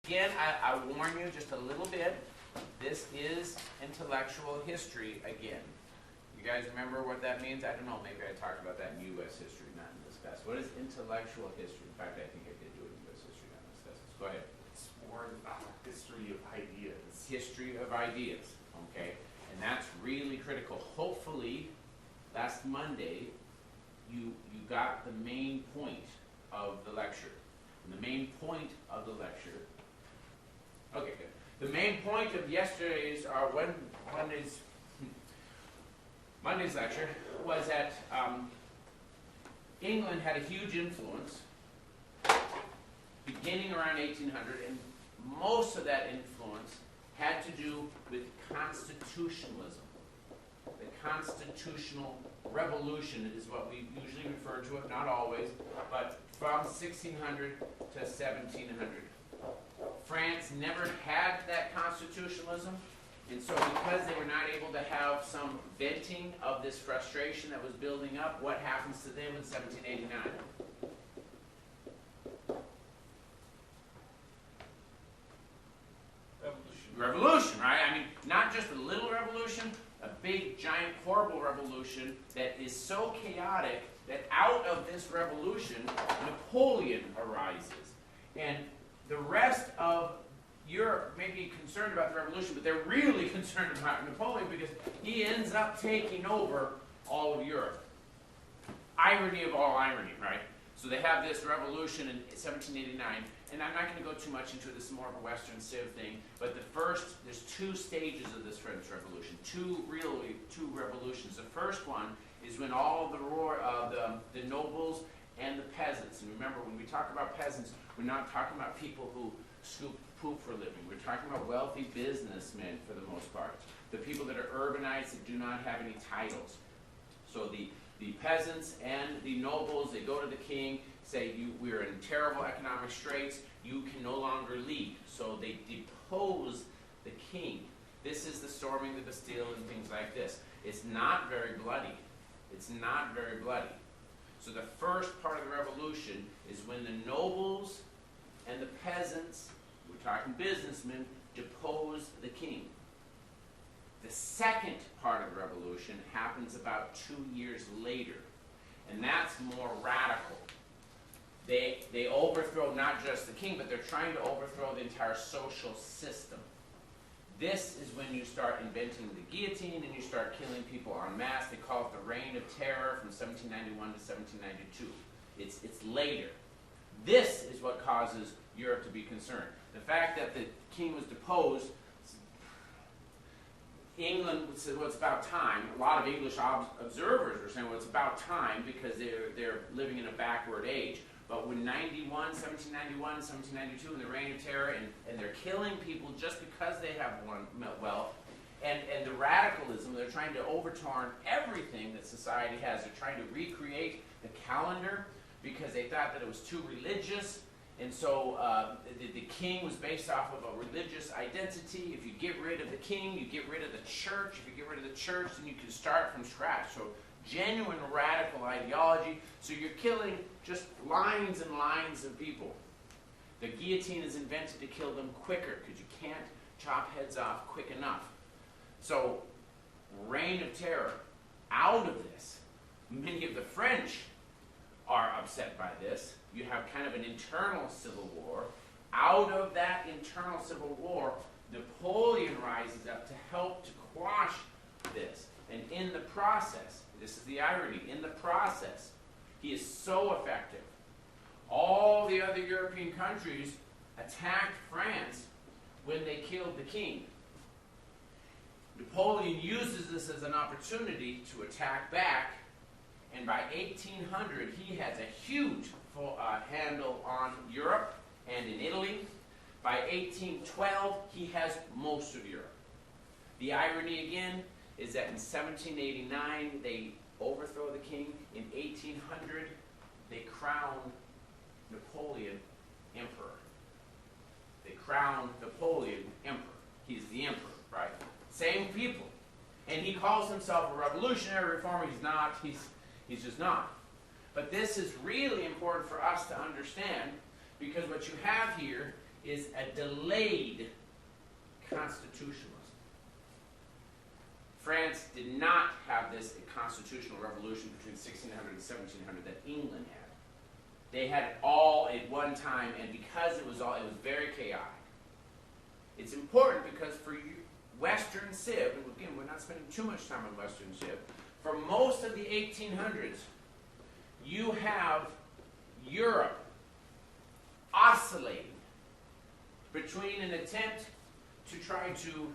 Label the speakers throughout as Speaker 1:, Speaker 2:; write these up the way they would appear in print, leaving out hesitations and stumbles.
Speaker 1: Again, I warn you just a little bit. This is intellectual history again. You guys remember what that means? I don't know. Maybe I talked about that in U.S. history, not in this class. What is intellectual history? In fact, I think I did do it in U.S. history, not in this class. Go ahead.
Speaker 2: It's more history of ideas.
Speaker 1: History of ideas, okay? And that's really critical. Hopefully, last Monday, you got the main point of the lecture. And the main point of the lecture, okay, good. The main point of yesterday's, Monday's lecture was that England had a huge influence beginning around 1800, and most of that influence had to do with constitutionalism. The constitutional revolution is what we usually refer to it, not always, but from 1600 to 1700. France never had that constitutionalism, and so because they were not able to have some venting of this frustration that was building up, what happens to them in 1789? Revolution, right? I mean, not just a little revolution, a big, giant, horrible revolution that is so chaotic that out of this revolution, Napoleon arises. And the rest of Europe may be concerned about the revolution, but they're really concerned about Napoleon because he ends up taking over all of Europe. Irony of all irony, right? So they have this revolution in 1789, and I'm not going to go too much into it. This is more of a Western civ thing, but there's two stages of this French Revolution, two revolutions. The first one is when all the nobles and the peasants, and remember when we talk about peasants, we're not talking about people who scoop poop for a living. We're talking about wealthy businessmen for the most part, the people that are urbanized that do not have any titles. So the peasants and the nobles, they go to the king, say, we're in terrible economic straits, you can no longer lead. So they depose the king. This is the storming the Bastille and things like this. It's not very bloody. It's not very bloody. So the first part of the revolution is when the nobles and the peasants, we're talking businessmen, depose the king. The second part of the revolution happens about 2 years later, and that's more radical. They overthrow not just the king, but they're trying to overthrow the entire social system. This is when you start inventing the guillotine and you start killing people en masse. They call it the Reign of Terror from 1791 to 1792. It's later. This is what causes Europe to be concerned. The fact that the king was deposed, England said, well, it's about time. A lot of English observers are saying, well, it's about time because they're living in a backward age. But when 1791, 1792, in the Reign of Terror, and they're killing people just because they have wealth, and the radicalism, they're trying to overturn everything that society has. They're trying to recreate the calendar because they thought that it was too religious. And so the king was based off of a religious identity. If you get rid of the king, you get rid of the church. If you get rid of the church, then you can start from scratch. So genuine radical ideology. So you're killing just lines and lines of people. The guillotine is invented to kill them quicker because you can't chop heads off quick enough. So Reign of Terror. Out of this, many of the French are upset by this. You have kind of an internal civil war. Out of that internal civil war, Napoleon rises up to help to quash this. And in the process, this is the irony, in the process, he is so effective. All the other European countries attacked France when they killed the king. Napoleon uses this as an opportunity to attack back, and by 1800 he has a huge handle on Europe and in Italy. By 1812 he has most of Europe. The irony again is that in 1789 they overthrow the king. In 1800 they crown Napoleon emperor. They crown Napoleon emperor. He's the emperor, right? Same people. And he calls himself a revolutionary reformer. He's not. He's just not. But this is really important for us to understand because what you have here is a delayed constitutionalism. France did not have this constitutional revolution between 1600 and 1700 that England had. They had it all at one time, and because it was very chaotic. It's important because for Western Civ, and again, we're not spending too much time on Western Civ, for most of the 1800s, you have Europe oscillating between an attempt to try to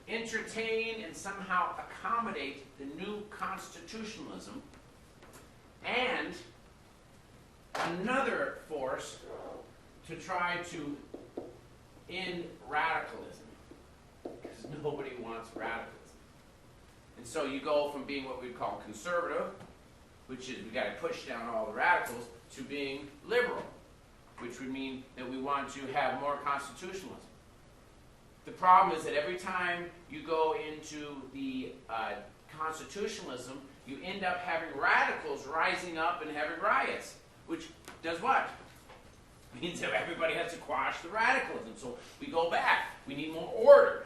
Speaker 1: entertain and somehow accommodate the new constitutionalism and another force to try to end radicalism, because nobody wants radicalism. And so you go from being what we'd call conservative, which is we got to push down all the radicals, to being liberal, which would mean that we want to have more constitutionalism. The problem is that every time you go into the constitutionalism, you end up having radicals rising up and having riots, which does what? Means that everybody has to quash the radicalism. So we go back. We need more order.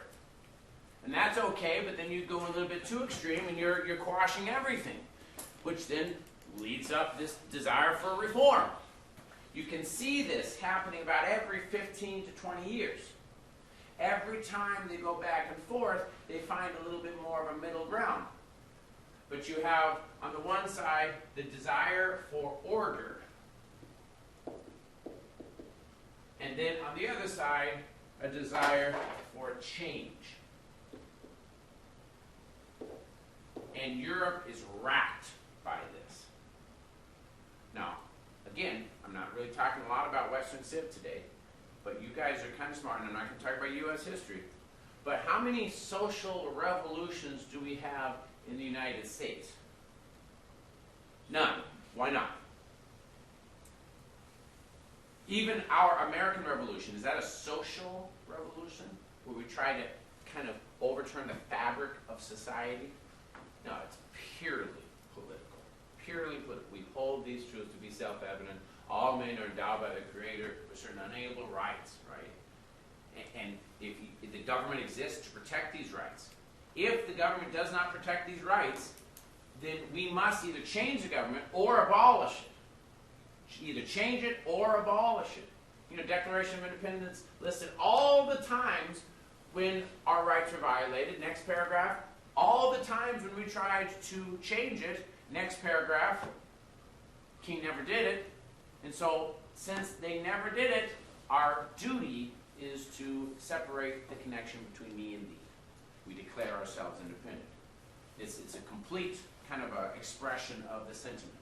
Speaker 1: And that's okay, but then you go a little bit too extreme and you're quashing everything, which then leads up this desire for reform. You can see this happening about every 15 to 20 years. Every time they go back and forth, they find a little bit more of a middle ground. But you have, on the one side, the desire for order. And then on the other side, a desire for change. And Europe is racked by this. Now, again, I'm not really talking a lot about Western Civ today, but you guys are kind of smart, and I'm not going to talk about U.S. history. But how many social revolutions do we have in the United States? None. Why not? Even our American Revolution, is that a social revolution? Where we try to kind of overturn the fabric of society? No, it's purely political. Purely political. We hold these truths to be self-evident. All men are endowed by the Creator with certain unalienable rights, right? And if the government exists to protect these rights. If the government does not protect these rights, then we must either change the government or abolish it. Either change it or abolish it. You know, Declaration of Independence listed all the times when our rights are violated. Next paragraph. All the times when we tried to change it. Next paragraph. King never did it. And so, since they never did it, our duty is to separate the connection between me and thee. We declare ourselves independent. It's a complete kind of a expression of the sentiment.